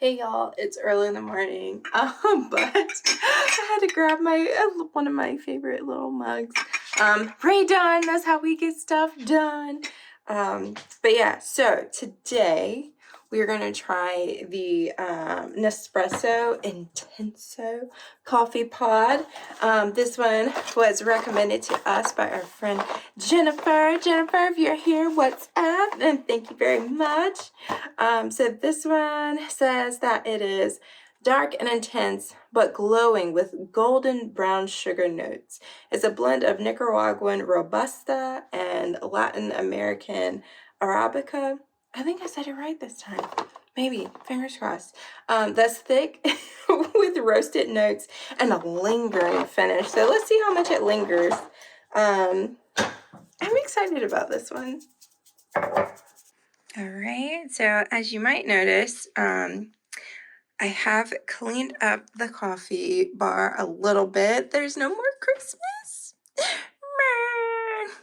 Hey y'all, it's early in the morning, but I had to grab my one of my favorite little mugs. Done. That's how we get stuff done. But yeah, so today we are gonna try the Nespresso Intenso coffee pod. This one was recommended to us by our friend Jennifer. Jennifer, if you're here, what's up? And thank you very much. So this one says that it is dark and intense, but glowing with golden brown sugar notes. It's a blend of Nicaraguan Robusta and Latin American Arabica. I think I said it right this time. Maybe, fingers crossed. That's thick with roasted notes and a lingering finish. So let's see how much it lingers. I'm excited about this one. All right, so as you might notice, I have cleaned up the coffee bar a little bit. There's no more Christmas.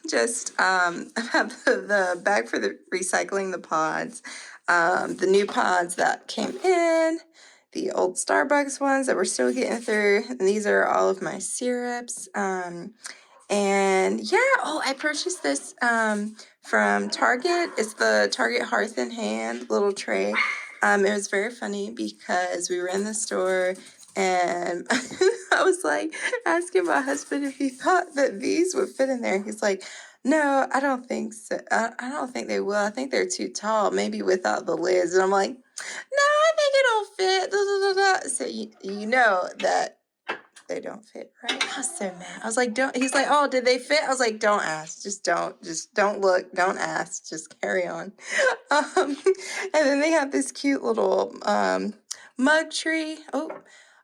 Just I have the bag for the recycling the pods, the new pods that came in, the old Starbucks ones that we're still getting through, and these are all of my syrups. And yeah, I purchased this from Target. It's the Target Hearth and Hand little tray. It was very funny because we were in the store and I was like asking my husband if he thought that these would fit in there. He's like, no, I don't think so. I don't think they will. I think they're too tall, maybe without the lids. And I'm like, no, I think it'll fit. Da, da, da, da. So you know that they don't fit, right? I was so mad. I was like, don't. He's like, oh, did they fit? I was like, don't ask. Just don't look. Don't ask. Just carry on. And then they have this cute little mug tree.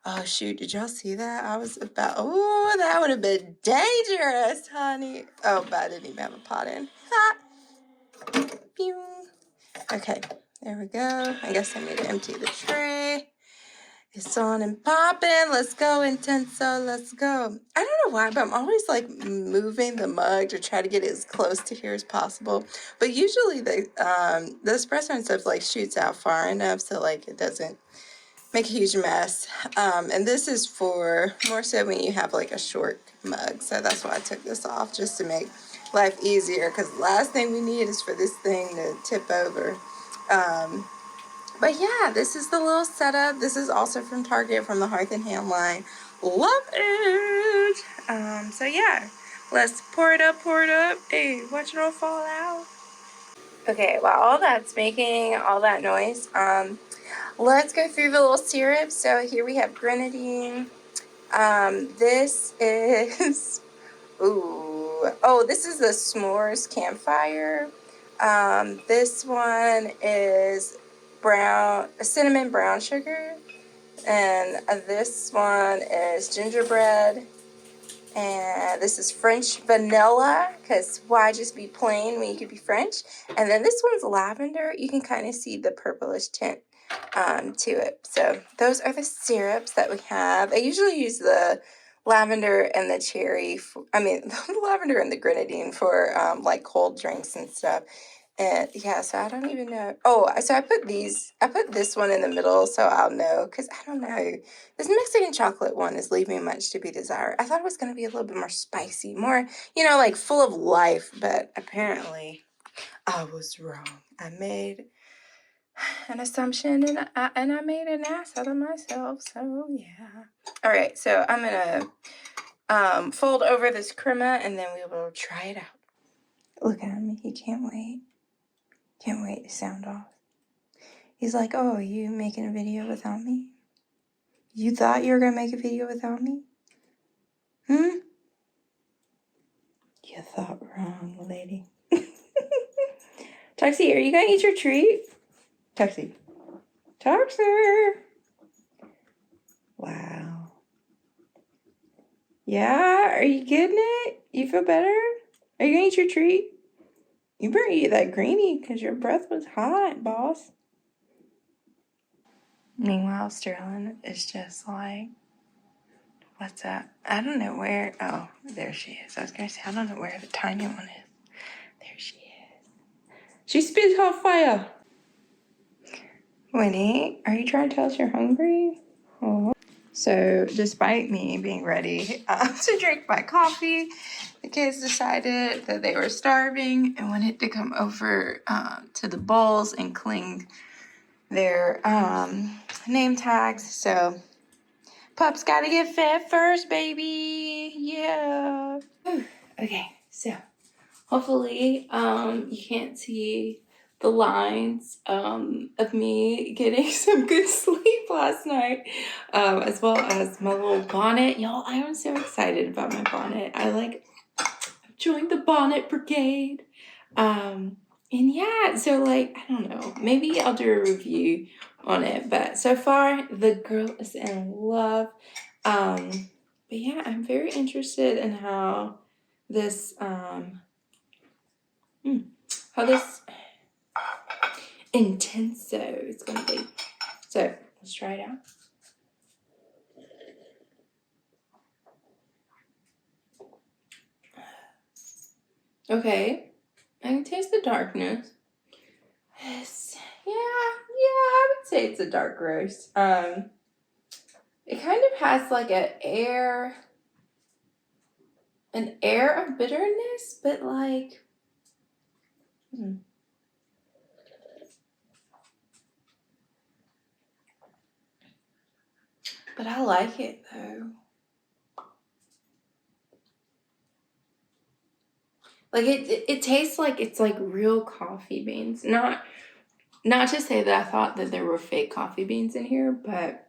Oh shoot, did y'all see that? I was about, that would have been dangerous, honey. Oh, but I didn't even have a pot in. Ha! Pew. Okay, there we go. I guess I need to empty the tray. It's on and popping. Let's go, Intenso. Let's go. I don't know why, but I'm always like moving the mug to try to get it as close to here as possible. But usually the espresso and stuff like shoots out far enough so like it doesn't make a huge mess. And this is for more so when you have like a short mug. So that's why I took this off, just to make life easier, because the last thing we need is for this thing to tip over. But yeah, this is the little setup. This is also from Target, from the Hearth and Hand line. Love it. So yeah, let's pour it up. Hey, watch it all fall out. Okay, while all that's making all that noise, let's go through the little syrup. So here we have grenadine. This is, this is the s'mores campfire. This one is cinnamon brown sugar, and this one is gingerbread, and this is French vanilla, because why just be plain when you could be French? And then this one's lavender. You can kind of see the purplish tint to it. So those are the syrups that we have. I usually use the lavender and the cherry, the lavender and the grenadine for like cold drinks and stuff. And yeah, so I don't even know. So I put this one in the middle so I'll know, because I don't know. This Mexican chocolate one is leaving much to be desired. I thought it was going to be a little bit more spicy, more, like full of life, but apparently I was wrong. I made an assumption and I made an ass out of myself, so yeah. All right, so I'm going to fold over this crema and then we will try it out. Look at me, he can't wait. Can't wait to sound off. He's like, oh, are you making a video without me? You thought you were going to make a video without me? You thought wrong, lady. Tuxie, are you going to eat your treat? Tuxie. Tuxer. Wow. Yeah, are you getting it? You feel better? Are you going to eat your treat? You better eat that greenie because your breath was hot, boss. Meanwhile, Sterling is just like, what's that? I don't know where. Oh, there she is. I was going to say, I don't know where the tiny one is. There she is. She spits hot fire. Winnie, are you trying to tell us you're hungry? Oh. So, despite me being ready to drink my coffee, the kids decided that they were starving and wanted to come over to the bowls and cling their name tags. So, Pup's got to get fed first, baby. Yeah. Okay, so hopefully you can't see the lines of me getting some good sleep last night, as well as my little bonnet. Y'all, I am so excited about my bonnet. I've joined the bonnet brigade. And yeah, so like, I don't know, maybe I'll do a review on it, but so far the girl is in love. But yeah, I'm very interested in how this Intenso is gonna be. So let's try it out. Okay, I can taste the darkness. I would say it's a dark roast. It kind of has like an air of bitterness, but like, but I like it though. Like it tastes like it's like real coffee beans. Not to say that I thought that there were fake coffee beans in here, but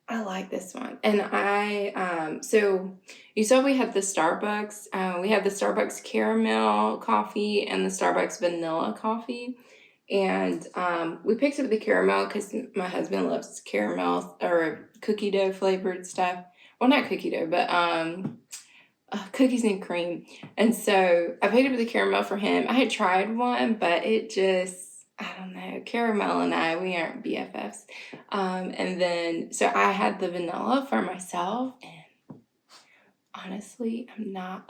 I like this one. And so you saw we had the Starbucks. We had the Starbucks caramel coffee and the Starbucks vanilla coffee. And we picked up the caramel because my husband loves caramel or cookie dough flavored stuff. Well, not cookie dough, but cookies and cream. And so I picked up the caramel for him. I had tried one, but it just, I don't know, caramel and we aren't BFFs. And then, so I had the vanilla for myself, and honestly, I'm not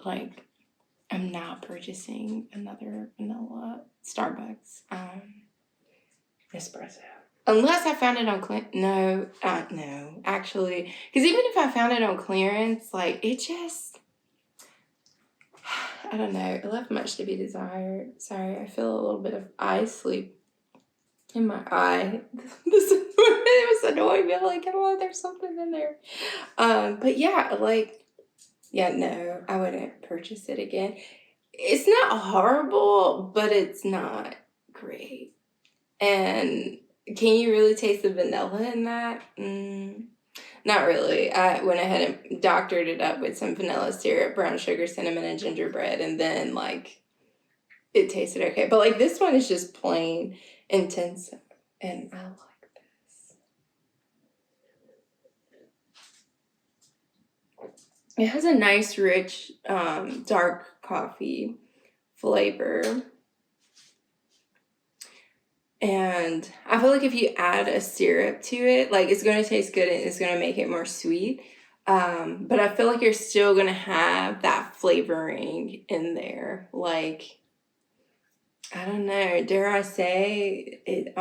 purchasing another vanilla Starbucks espresso. Unless I found it on clearance. No, actually. Because even if I found it on clearance, like, it just, I don't know, it left much to be desired. Sorry, I feel a little bit of eye sleep in my eye. It was annoying me. I'm like, oh, there's something in there. But yeah, no, I wouldn't purchase it again. It's not horrible, but it's not great. And can you really taste the vanilla in that? Not really. I went ahead and doctored it up with some vanilla syrup, brown sugar, cinnamon, and gingerbread, and then like it tasted okay. But like this one is just plain intense, and I like this. It has a nice, rich, dark coffee flavor. And I feel like if you add a syrup to it, like it's going to taste good and it's going to make it more sweet. But I feel like you're still going to have that flavoring in there. Like, I don't know, dare I say, it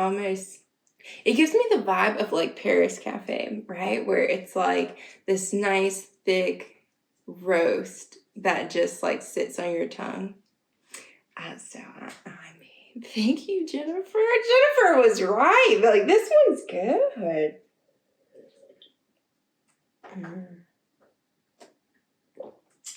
gives me the vibe of like Paris Cafe, right? Where it's like this nice, thick roast that just like sits on your tongue. Thank you, Jennifer. Jennifer was right. Like, this one's good.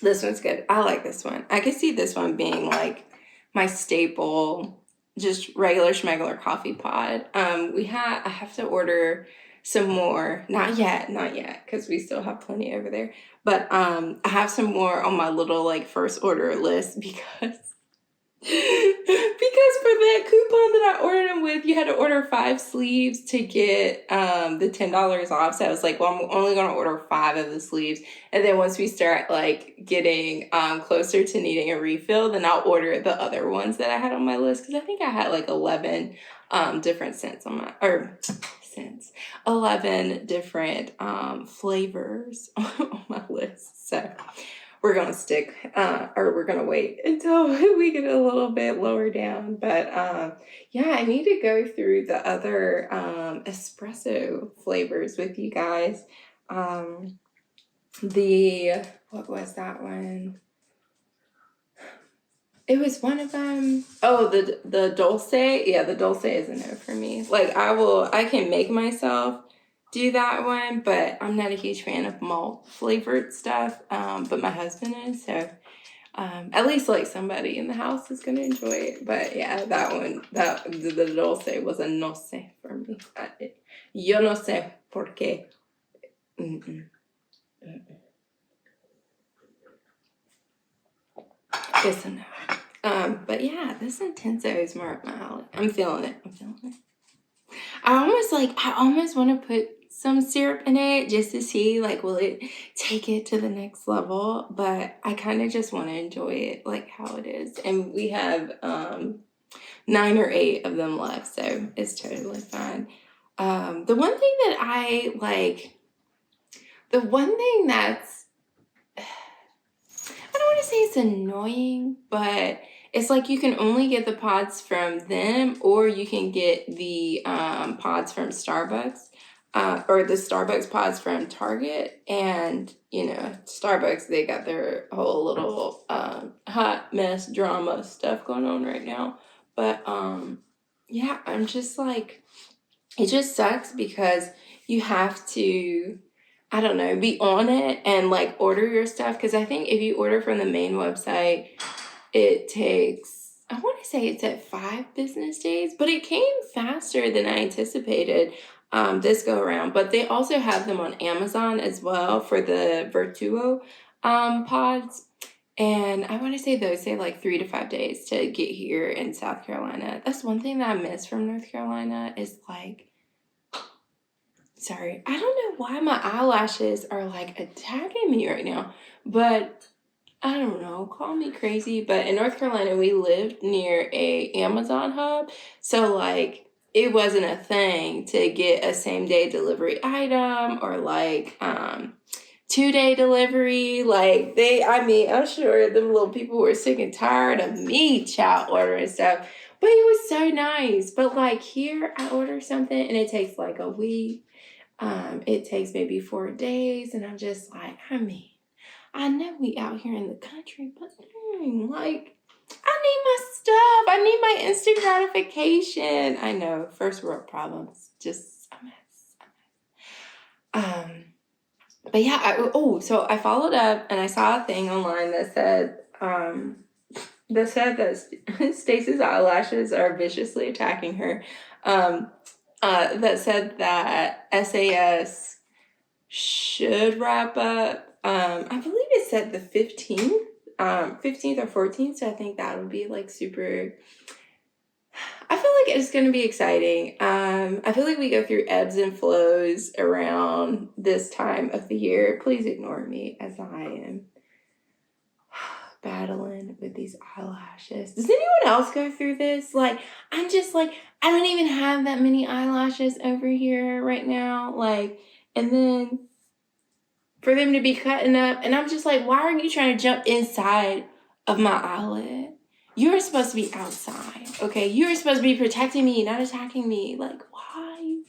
This one's good. I like this one. I could see this one being like my staple, just regular schmegular coffee pod. I have to order some more. Not yet, because we still have plenty over there. But I have some more on my little like first order list because for that coupon that I ordered them with, you had to order 5 sleeves to get the $10 off. So I was like, well, I'm only going to order 5 of the sleeves. And then once we start like getting closer to needing a refill, then I'll order the other ones that I had on my list. Because I think I had like 11 different scents on my, 11 different flavors on my list. So we're going to stick, or we're going to wait until we get a little bit lower down. But yeah, I need to go through the other espresso flavors with you guys. What was that one? It was one of them. Oh, the dulce. Yeah, the dulce is a no for me. Like I can make myself do that one, but I'm not a huge fan of malt flavored stuff. But my husband is, so at least like somebody in the house is gonna enjoy it. But yeah, that one, the dulce was a no sé for me. Yo no sé por qué. Mm-mm. It's a no. But yeah, this Intenso is more up my alley. I'm feeling it. I almost want to put some syrup in it just to see, like, will it take it to the next level? But I kind of just want to enjoy it like how it is. And we have 9 or 8 of them left, so it's totally fine. The one thing that's, I don't want to say it's annoying, but it's like you can only get the pods from them, or you can get the pods from Starbucks, or the Starbucks pods from Target. And, Starbucks, they got their whole little hot mess drama stuff going on right now. But yeah, I'm just like, it just sucks because you have to, I don't know, be on it and like order your stuff. Because I think if you order from the main website, it takes, I want to say it's at 5 business days, but it came faster than I anticipated this go around. But they also have them on Amazon as well for the Vertuo pods. And I want to say those say like 3 to 5 days to get here in South Carolina. That's one thing that I miss from North Carolina is like, sorry, I don't know why my eyelashes are like attacking me right now, but I don't know, call me crazy, but in North Carolina, we lived near a Amazon hub. So like it wasn't a thing to get a same day delivery item or like 2-day delivery. Like I'm sure them little people were sick and tired of me child ordering stuff, but it was so nice. But like here I order something and it takes like a week. It takes maybe 4 days, and I'm just like, I know we out here in the country, but like, I need my stuff. I need my instant gratification. I know, first world problems, just a mess. But yeah, so I followed up and I saw a thing online that said that Stacey's eyelashes are viciously attacking her. That said that SAS should wrap up. I believe it said the 15th or 14th. So I think that would be like super. I feel like it's going to be exciting. I feel like we go through ebbs and flows around this time of the year. Please ignore me as I am battling with these eyelashes. Does anyone else go through this? Like, I'm just like, I don't even have that many eyelashes over here right now. Like, and then for them to be cutting up, and I'm just like, why are you trying to jump inside of my eyelid? You're supposed to be outside, okay? You're supposed to be protecting me, not attacking me. Like, why?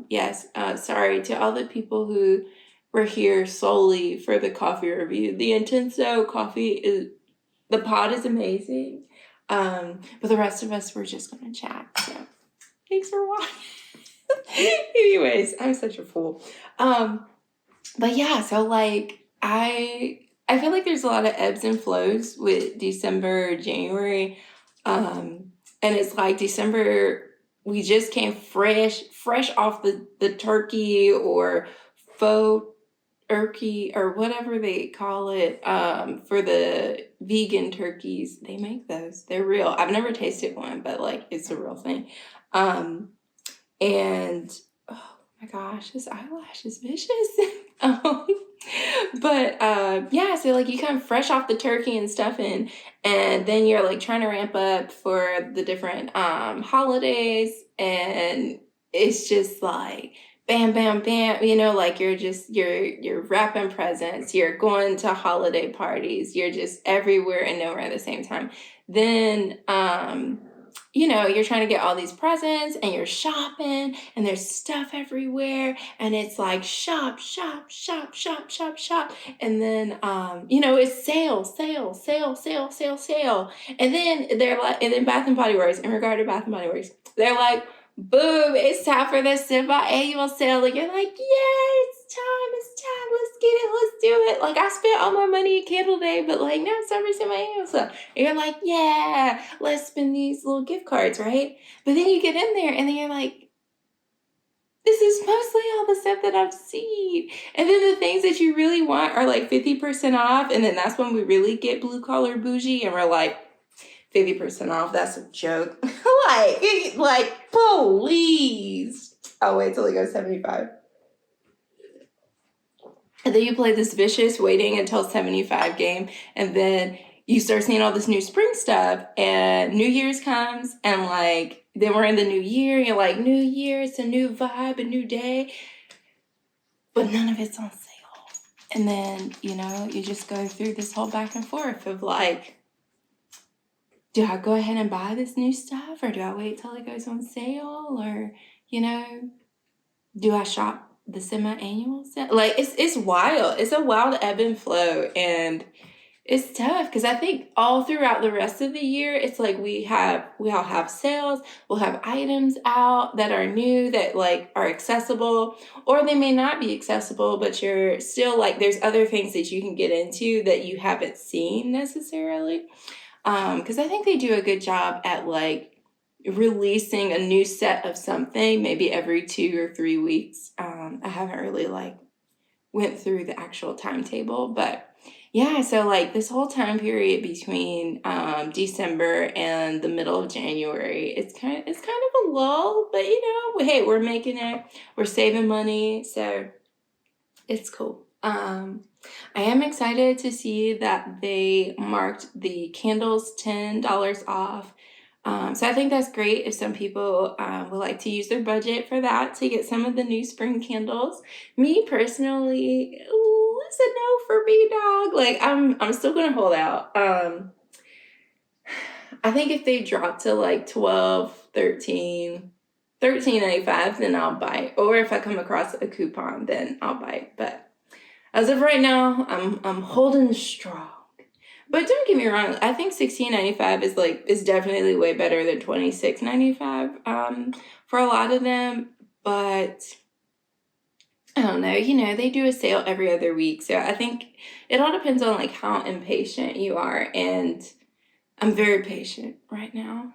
Yes, sorry to all the people who were here solely for the coffee review. The Intenso coffee the pod is amazing. But the rest of us were just gonna chat. So thanks for watching. Anyways, I'm such a fool. But yeah, so like I feel like there's a lot of ebbs and flows with December, January. And it's like December, we just came fresh off the turkey or faux turkey or whatever they call it, for the vegan turkeys. They make those. They're real. I've never tasted one, but like it's a real thing. And oh my gosh, this eyelash is vicious. But yeah, so like you come fresh off the turkey and stuff and then you're like trying to ramp up for the different holidays, and it's just like bam, bam, bam, like you're wrapping presents, you're going to holiday parties, you're just everywhere and nowhere at the same time. Then, you're trying to get all these presents and you're shopping and there's stuff everywhere and it's like shop, shop, shop, shop, shop, shop. And then, it's sale, sale, sale, sale, sale, sale. And then they're like, and then Bath and Body Works, in regard to Bath and Body Works, they're like, boom, it's time for the semi-annual sale. Like, you're like, yeah, it's time, let's get it, let's do it. Like, I spent all my money at Candle Day, but like, now it's time for semi-annual sale. And you're like, yeah, let's spend these little gift cards, right? But then you get in there and then you're like, this is mostly all the stuff that I've seen. And then the things that you really want are like 50% off. And then that's when we really get blue collar bougie and we're like, 50% off, that's a joke. like, please. I'll wait till it goes 75. And then you play this vicious waiting until 75 game, and then you start seeing all this new spring stuff, and New Year's comes, and like, then we're in the new year, and you're like, New Year, it's a new vibe, a new day, but none of it's on sale. And then, you just go through this whole back and forth of like, do I go ahead and buy this new stuff, or do I wait till it goes on sale, or, do I shop the semi-annual sale? Like, it's wild. It's a wild ebb and flow, and it's tough because I think all throughout the rest of the year, it's like we all have sales, we'll have items out that are new, that like are accessible, or they may not be accessible, but you're still like, there's other things that you can get into that you haven't seen necessarily. Because I think they do a good job at like releasing a new set of something maybe every 2 or 3 weeks. I haven't really like went through the actual timetable, but yeah, so like this whole time period between December and the middle of January, it's kind of a lull, but hey, we're making it, we're saving money, so it's cool. I am excited to see that they marked the candles $10 off. So I think that's great if some people would like to use their budget for that to get some of the new spring candles. Me personally, it's a no for me, dog. Like, I'm still gonna hold out. I think if they drop to like 12, 13, $13.95, then I'll bite. Or if I come across a coupon, then I'll bite. But as of right now, I'm holding strong. But don't get me wrong, I think $16.95 is definitely way better than $26.95 for a lot of them. But I don't know, they do a sale every other week. So I think it all depends on like how impatient you are. And I'm very patient right now.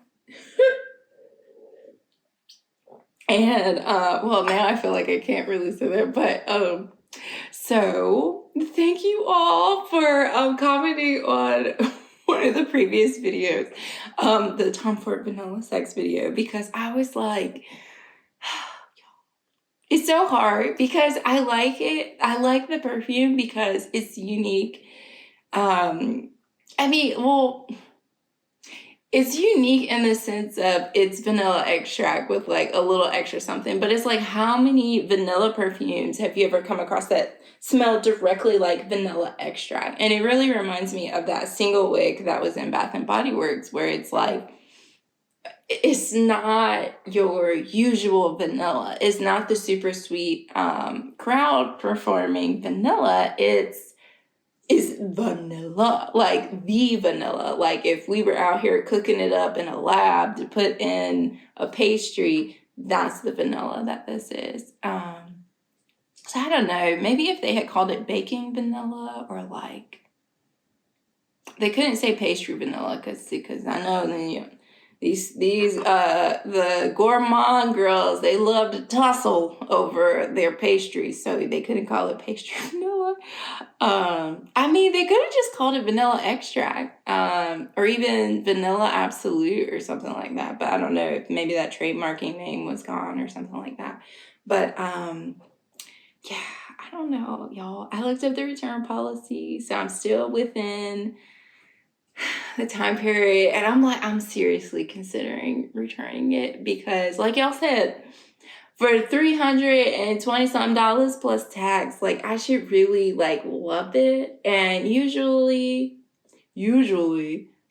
And well, now I feel like I can't really say that, but so thank you all for commenting on one of the previous videos, the Tom Ford Vanilla Sex video, because I was like, it's so hard because I like it. I like the perfume because it's unique. It's unique in the sense of it's vanilla extract with like a little extra something, but it's like, how many vanilla perfumes have you ever come across that smell directly like vanilla extract? And it really reminds me of that single wig that was in Bath and Body Works, where it's like, it's not your usual vanilla. It's not the super sweet crowd performing vanilla. It's vanilla, like the vanilla. Like if we were out here cooking it up in a lab to put in a pastry, that's the vanilla that this is. So I don't know, maybe if they had called it baking vanilla, or like, they couldn't say pastry vanilla because I know then these the gourmand girls, they love to tussle over their pastries, so they couldn't call it pastry vanilla. They could have just called it vanilla extract, or even vanilla absolute or something like that. But I don't know if maybe that trademarking name was gone or something like that. But yeah, I don't know, y'all. I looked up the return policy, so I'm still within the time period, and I'm seriously considering returning it because, like y'all said, for $320 something plus tax. Like, I should really like love it. And usually,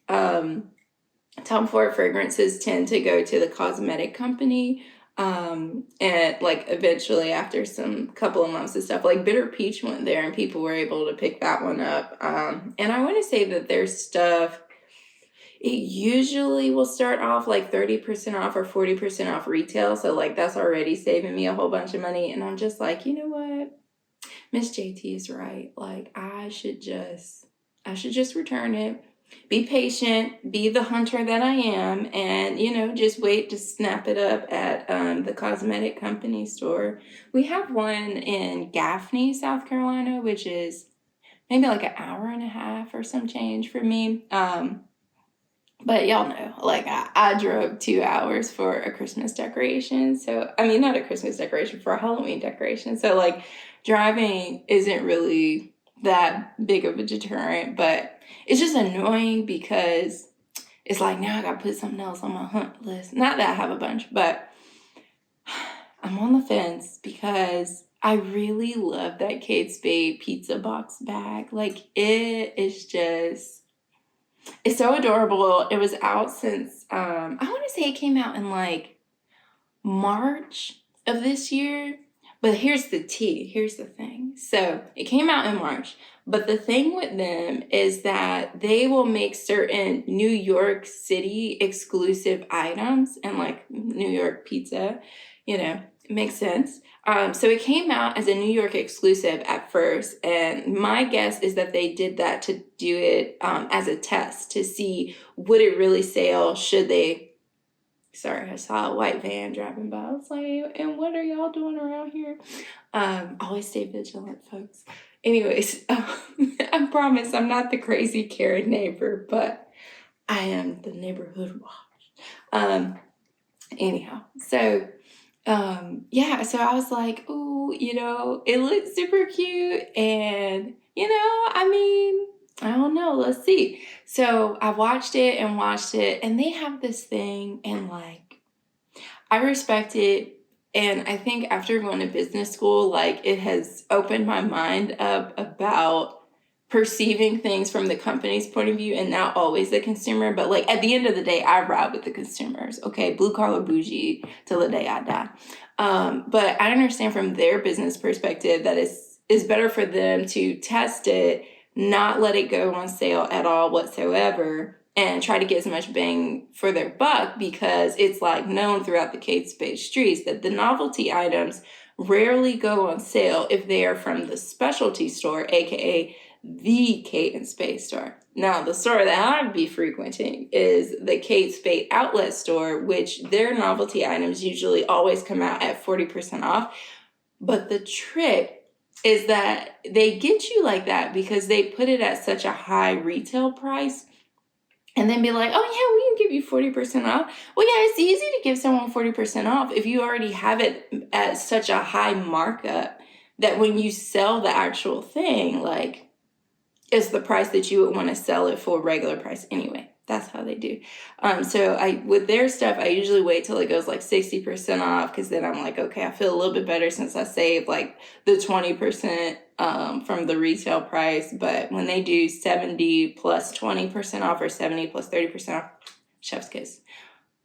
Tom Ford fragrances tend to go to the cosmetic company. And like eventually after some couple of months of stuff, like Bitter Peach went there and people were able to pick that one up. And I want to say that their stuff, it usually will start off like 30% off or 40% off retail. So like that's already saving me a whole bunch of money. And I'm just like, you know what? Miss JT is right. Like I should just return it. Be patient, be the hunter that I am, and just wait to snap it up at the cosmetic company store. We have one in Gaffney, South Carolina, which is maybe like an hour and a half or some change for me. But y'all know, like I drove 2 hours for a Christmas decoration. So, I mean, not a Christmas decoration, for a Halloween decoration. So like driving isn't really that big of a deterrent, but it's just annoying because it's like now I got to put something else on my hunt list. Not that I have a bunch, but I'm on the fence because I really love that Kate Spade pizza box bag. Like it is just, it's so adorable. It was out since, I want to say it came out in like March of this year. But here's the tea. Here's the thing. So it came out in March. But the thing with them is that they will make certain New York City exclusive items, and like New York pizza, it makes sense. So it came out as a New York exclusive at first. And my guess is that they did that to do it as a test to see would it really sell, should they. Sorry, I saw a white van driving by. I was like, and what are y'all doing around here? Always stay vigilant, folks. Anyways, I promise I'm not the crazy Karen neighbor, but I am the neighborhood watch. Anyhow, so yeah, so I was like, ooh, it looks super cute, and I mean, I don't know, let's see. So I watched it, and they have this thing, and like, I respect it. And I think after going to business school, like, it has opened my mind up about perceiving things from the company's point of view and not always the consumer. But like, at the end of the day, I ride with the consumers, okay? Blue collar bougie till the day I die. But I understand from their business perspective that it's better for them to test it, not let it go on sale at all whatsoever, and try to get as much bang for their buck, because it's like known throughout the Kate Spade streets that the novelty items rarely go on sale if they are from the specialty store, aka the Kate Spade store. Now, the store that I'd be frequenting is the Kate Spade outlet store, which their novelty items usually always come out at 40% off. But the trick is that they get you like that because they put it at such a high retail price, and then be like, oh yeah, we can give you 40% off. Well, yeah, it's easy to give someone 40% off if you already have it at such a high markup that when you sell the actual thing, like, it's the price that you would want to sell it for regular price anyway. That's how they do. So with their stuff, I usually wait till it goes like 60% off, because then I'm like, okay, I feel a little bit better since I saved like the 20% from the retail price. But when they do 70 plus 20% off or 70 plus 30% off, chef's kiss.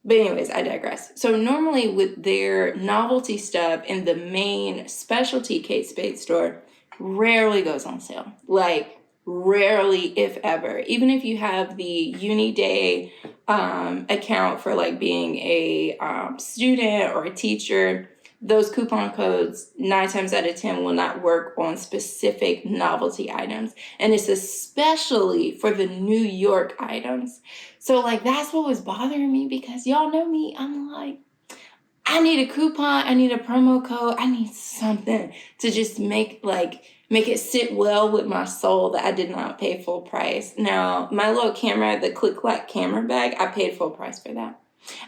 But anyways, I digress. So normally with their novelty stuff in the main specialty Kate Spade store, rarely goes on sale. Like, rarely, if ever. Even if you have the Uniday account for like being a student or a teacher, those coupon codes 9 times out of 10 will not work on specific novelty items. And it's especially for the New York items. So like, that's what was bothering me, because y'all know me, I'm like, I need a coupon, I need a promo code, I need something to just make it sit well with my soul that I did not pay full price. Now, my little camera, the click-clack camera bag, I paid full price for that.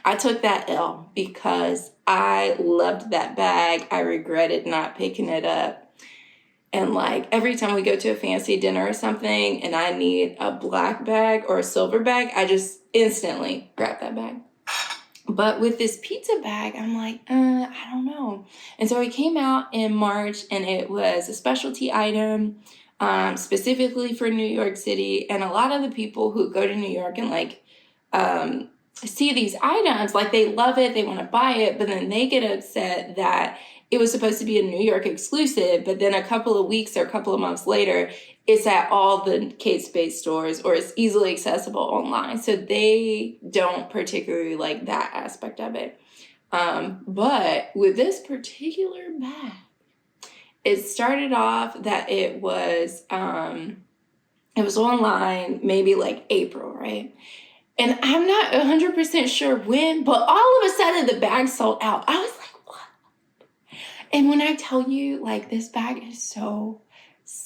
I took that L because I loved that bag. I regretted not picking it up. And like, every time we go to a fancy dinner or something and I need a black bag or a silver bag, I just instantly grab that bag. But with this pizza bag, I'm like, I don't know. And so it came out in March, and it was a specialty item, specifically for New York City. And a lot of the people who go to New York and like see these items, like they love it, they want to buy it, but then they get upset that it was supposed to be a New York exclusive, but then a couple of weeks or a couple of months later, it's at all the Kate Spade stores or it's easily accessible online. So they don't particularly like that aspect of it. But with this particular bag, it started off that it was online maybe like April, right? And I'm not 100% sure when, but all of a sudden the bag sold out. I was like, what? And when I tell you, like, this bag is so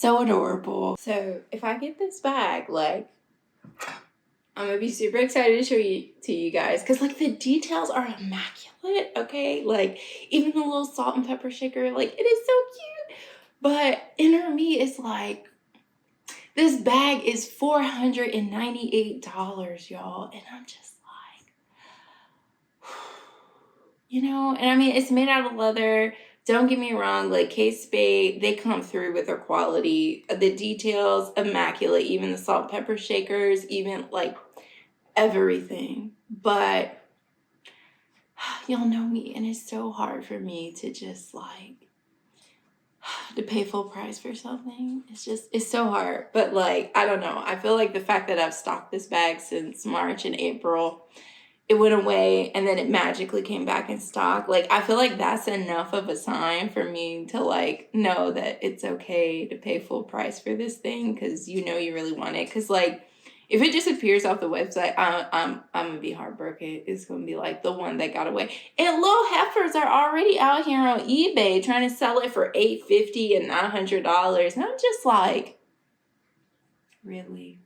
adorable. So if I get this bag, like, I'm gonna be super excited to show you guys, because like the details are immaculate, okay? Like even the little salt and pepper shaker, like it is so cute. But inner me is like, this bag is $498, y'all. And I'm just like, you know, and I mean, it's made out of leather. Don't get me wrong, like Kate Spade, they come through with their quality. The details, immaculate. Even the salt and pepper shakers, even like everything. But y'all know me, and it's so hard for me to just like to pay full price for something. It's so hard. But like, I don't know. I feel like the fact that I've stocked this bag since March and April, it went away and then it magically came back in stock. Like, I feel like that's enough of a sign for me to like know that it's okay to pay full price for this thing, because you know you really want it. Because like, if it disappears off the website, I'm gonna be heartbroken. It's gonna be like the one that got away. And little heifers are already out here on eBay trying to sell it for $850 and $900. And I'm just like, really?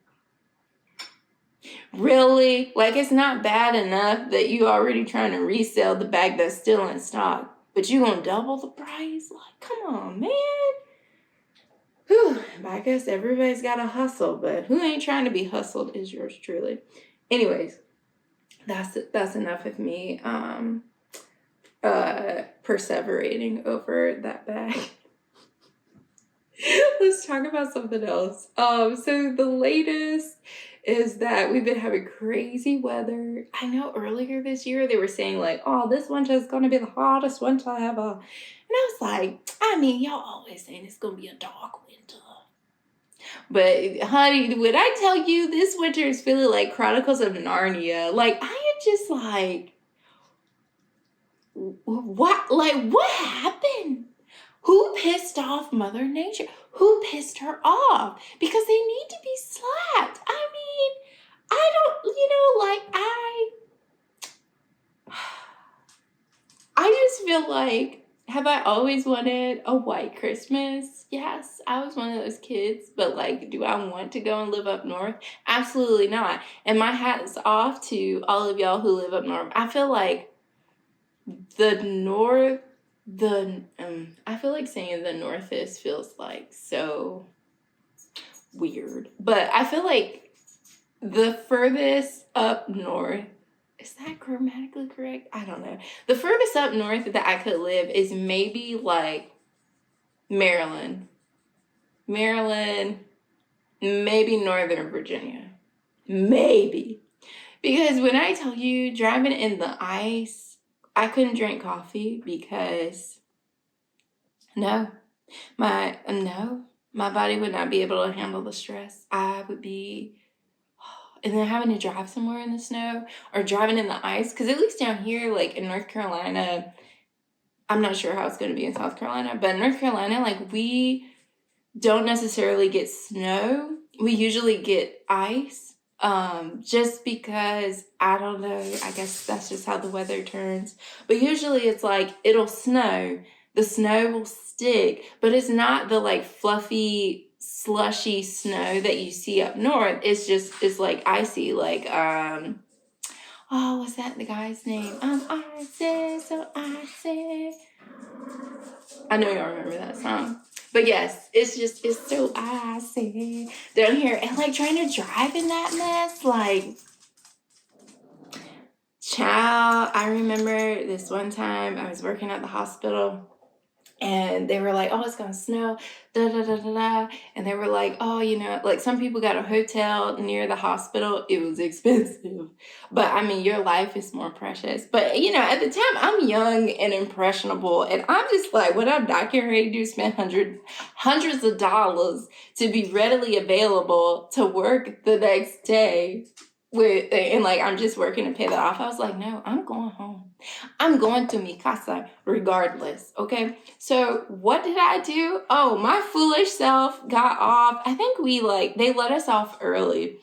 Really? Like, it's not bad enough that you already trying to resell the bag that's still in stock, but you gonna double the price? Like, come on, man. Whew, I guess everybody's got to hustle, but who ain't trying to be hustled is yours truly. Anyways, that's enough of me perseverating over that bag. Let's talk about something else. So the latest is that we've been having crazy weather. I know earlier this year they were saying like, oh, this winter is gonna be the hottest winter ever. And I was like, I mean, y'all always saying it's gonna be a dark winter. But honey, when I tell you this winter is feeling like Chronicles of Narnia, like I am just like, what happened? Who pissed off Mother Nature? Who pissed her off? Because they need to be slapped. I mean, I don't, I just feel like, have I always wanted a white Christmas? Yes, I was one of those kids, but like, do I want to go and live up north? Absolutely not. And my hat's off to all of y'all who live up north. I feel like the north, I feel like saying the northest feels like so weird, but I feel like the furthest up north, is that grammatically correct? I don't know. The furthest up north that I could live is maybe like Maryland, maybe Northern Virginia, maybe. Because when I tell you driving in the ice, I couldn't drink coffee because my body would not be able to handle the stress. I would be, and then having to drive somewhere in the snow or driving in the ice, because at least down here, like in North Carolina, I'm not sure how it's going to be in South Carolina, but in North Carolina, like we don't necessarily get snow. We usually get ice, just because, I don't know, I guess that's just how the weather turns. But usually it's like, it'll snow, the snow will stick, but it's not the like fluffy, slushy snow that you see up north. It's like icy, like, oh, what's that the guy's name? Icy, so icy. I know y'all remember that song. But yes, it's so icy down here. And like trying to drive in that mess, like, Child, I remember this one time I was working at the hospital and they were like, oh, it's gonna snow, da da da da da. And they were like, oh, like some people got a hotel near the hospital. It was expensive. But I mean, your life is more precious. But at the time I'm young and impressionable, and I'm just like, what I'm not getting ready to do, spend hundreds of dollars to be readily available to work the next day and like I'm just working to pay that off. I was like, no, I'm going home. I'm going to mi casa regardless, okay? So what did I do? Oh, my foolish self got off. I think they let us off early.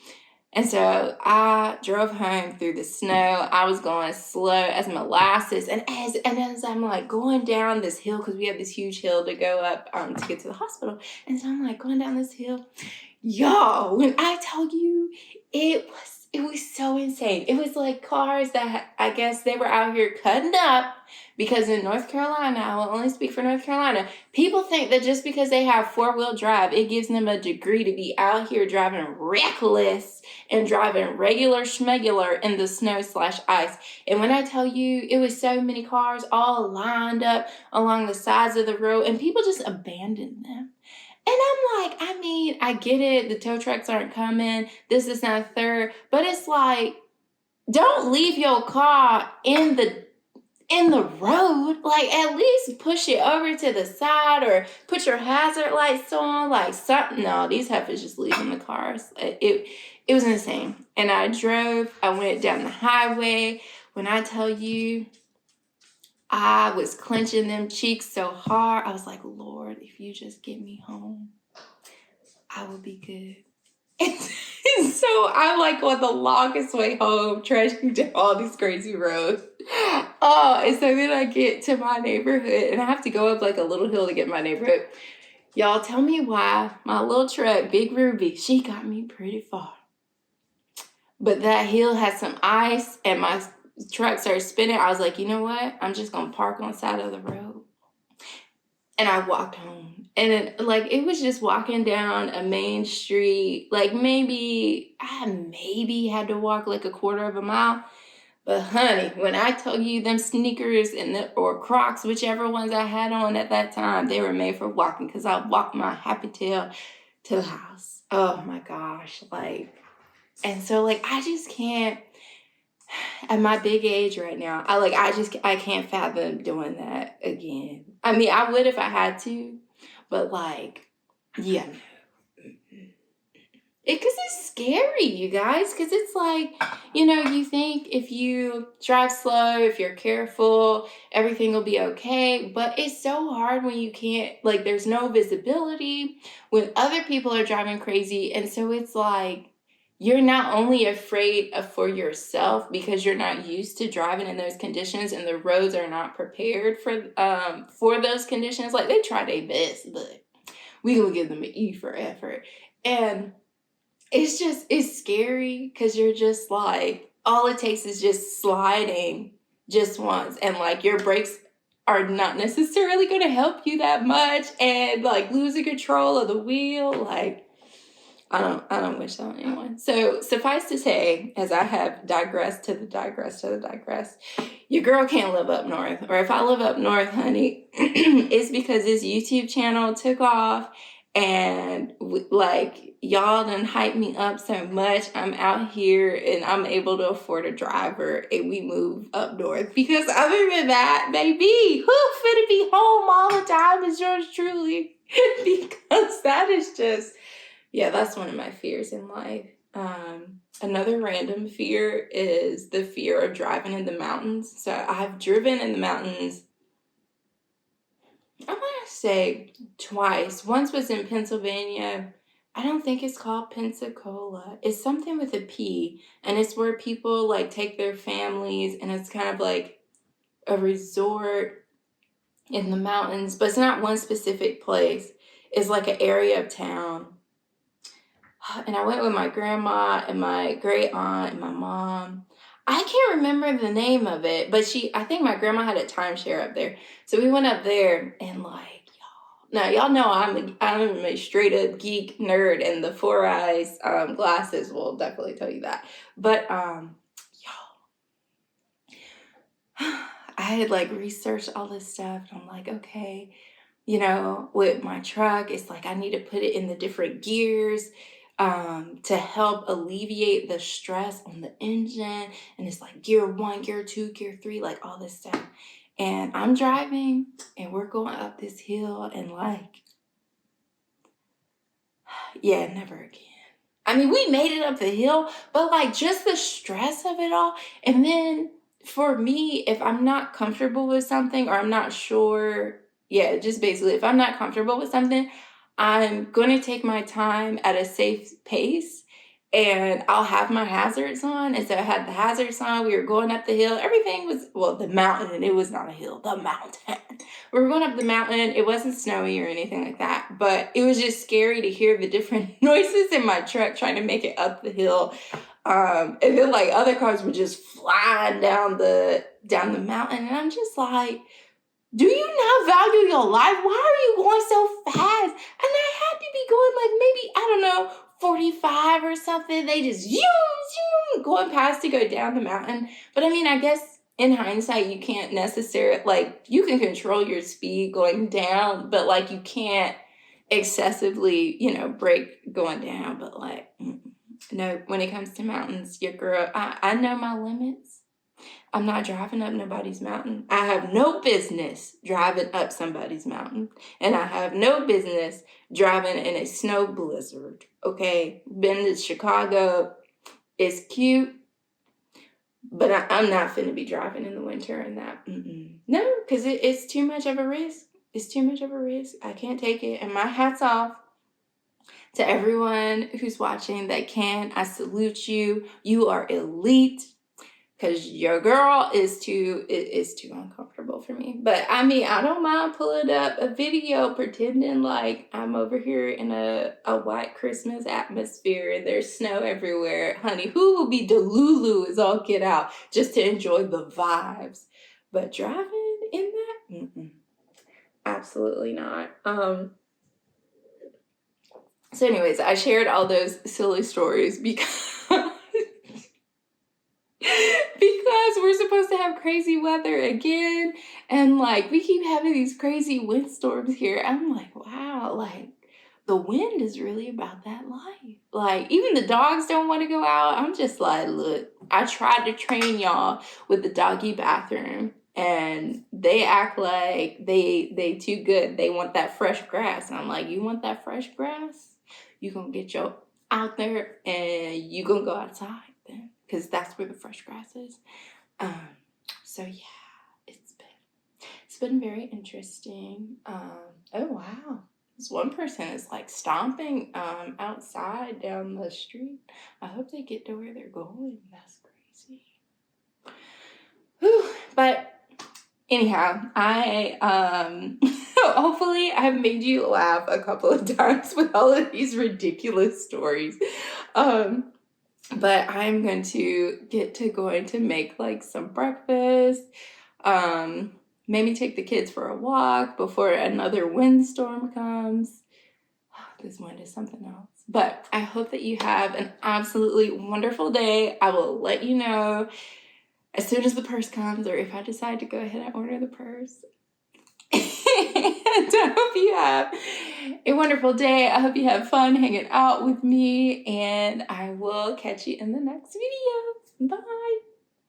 And so I drove home through the snow. I was going slow as molasses. And as I'm like going down this hill, because we have this huge hill to go up to get to the hospital. And so I'm like going down this hill. Y'all, when I tell you, it was so insane. It was like cars that I guess they were out here cutting up, because in North Carolina, I will only speak for North Carolina, people think that just because they have four-wheel drive, it gives them a degree to be out here driving reckless and driving regular schmegular in the snow/ice. And when I tell you, it was so many cars all lined up along the sides of the road, and people just abandoned them. And I'm like, I mean, I get it. The tow trucks aren't coming. This is not third. But it's like, don't leave your car in the road. Like, at least push it over to the side or put your hazard lights on. Like, something. No, these heifers just leaving the cars. It was insane. And I went down the highway. When I tell you, I was clenching them cheeks so hard. I was like, Lord, if you just get me home, I will be good. And so I'm like on the longest way home, trudging down all these crazy roads. Oh, and so then I get to my neighborhood, and I have to go up like a little hill to get my neighborhood. Y'all, tell me why my little truck, Big Ruby, she got me pretty far. But that hill had some ice, and my truck started spinning. I was like, you know what? I'm just going to park on the side of the road. And I walked home. And it was just walking down a main street. Like I maybe had to walk like a quarter of a mile. But honey, when I tell you them sneakers or Crocs, whichever ones I had on at that time, they were made for walking, because I walked my happy tail to the house. Oh my gosh. And so I just can't, at my big age right now, I can't fathom doing that again. I mean, I would if I had to, but yeah. Because it's scary, you guys, because it's you think if you drive slow, if you're careful, everything will be okay. But it's so hard when you can't, there's no visibility, when other people are driving crazy. And so it's you're not only afraid for yourself because you're not used to driving in those conditions, and the roads are not prepared for those conditions. They try their best, but we gonna give them an E for effort. And it's scary, because you're just all it takes is just sliding just once, and your brakes are not necessarily going to help you that much, and losing control of the wheel. I don't wish that on anyone. So suffice to say, as I have digressed, your girl can't live up north. Or if I live up north, honey, it's because this YouTube channel took off, and y'all done hype me up so much. I'm out here and I'm able to afford a driver, and we move up north. Because other than that, baby, who finna be home all the time is yours truly. Because that is just, yeah, that's one of my fears in life. Another random fear is the fear of driving in the mountains. So I've driven in the mountains, I want to say twice. Once was in Pennsylvania. I don't think it's called Pensacola. It's something with a P, and it's where people take their families, and it's kind of like a resort in the mountains, but it's not one specific place. It's like an area of town. And I went with my grandma and my great aunt and my mom. I can't remember the name of it, but I think my grandma had a timeshare up there. So we went up there, and y'all know I'm a straight up geek nerd, and the 4 eyes glasses will definitely tell you that. But y'all, I had like researched all this stuff, and I'm like, okay, you know, with my truck, it's like I need to put it in the different gears to help alleviate the stress on the engine. And it's like gear 1, gear 2, gear 3, like all this stuff. And I'm driving and we're going up this hill, and like, yeah, never again. I mean, we made it up the hill, but like just the stress of it all. And then for me, if I'm not comfortable with something, or I'm not sure, yeah, just basically, if I'm not comfortable with something, I'm going to take my time at a safe pace, and I'll have my hazards on. And so I had the hazards on. We were going up the hill. Everything was, well, the mountain. It was not a hill, the mountain. We were going up the mountain. It wasn't snowy or anything like that, but it was just scary to hear the different noises in my truck trying to make it up the hill. And then like other cars were just flying down the mountain. And I'm just like, do you not value your life? Why are you going so fast? And I had to be going like maybe, I don't know, 45 or something. They just zoom, zoom, going past to go down the mountain. But I mean, I guess in hindsight, you can't necessarily, like, you can control your speed going down, but like you can't excessively, you know, brake going down. But like, no, when it comes to mountains, your girl, I know my limits. I'm not driving up nobody's mountain. I have no business driving up somebody's mountain. And I have no business driving in a snow blizzard. Okay? Been to Chicago. It's cute. But I'm not finna be driving in the winter and that. No, because it's too much of a risk. It's too much of a risk. I can't take it. And my hat's off to everyone who's watching that can. I salute you. You are elite. Because your girl is too uncomfortable for me. But I mean, I don't mind pulling up a video pretending like I'm over here in a white Christmas atmosphere and there's snow everywhere. Honey, who will be Delulu as all get out just to enjoy the vibes? But driving in that? Absolutely not. So anyways, I shared all those silly stories because we're supposed to have crazy weather again, and like we keep having these crazy windstorms here. I'm like, wow, like the wind is really about that life. Like even the dogs don't want to go out. I'm just like, look, I tried to train y'all with the doggy bathroom, and they act like they too good. They want that fresh grass. And I'm like, you want that fresh grass? You gonna get your out there and you gonna go outside then, because that's where the fresh grass is. So yeah, it's been very interesting. Oh wow, this one person is like stomping outside down the street. I hope they get to where they're going. That's crazy. Whew. But anyhow, I hopefully I've made you laugh a couple of times with all of these ridiculous stories. But I'm going to get to going to make like some breakfast. Maybe take the kids for a walk before another windstorm comes. This wind is something else. But I hope that you have an absolutely wonderful day. I will let you know as soon as the purse comes, or if I decide to go ahead and order the purse. And I hope you have a wonderful day. I hope you have fun hanging out with me, and I will catch you in the next video. Bye.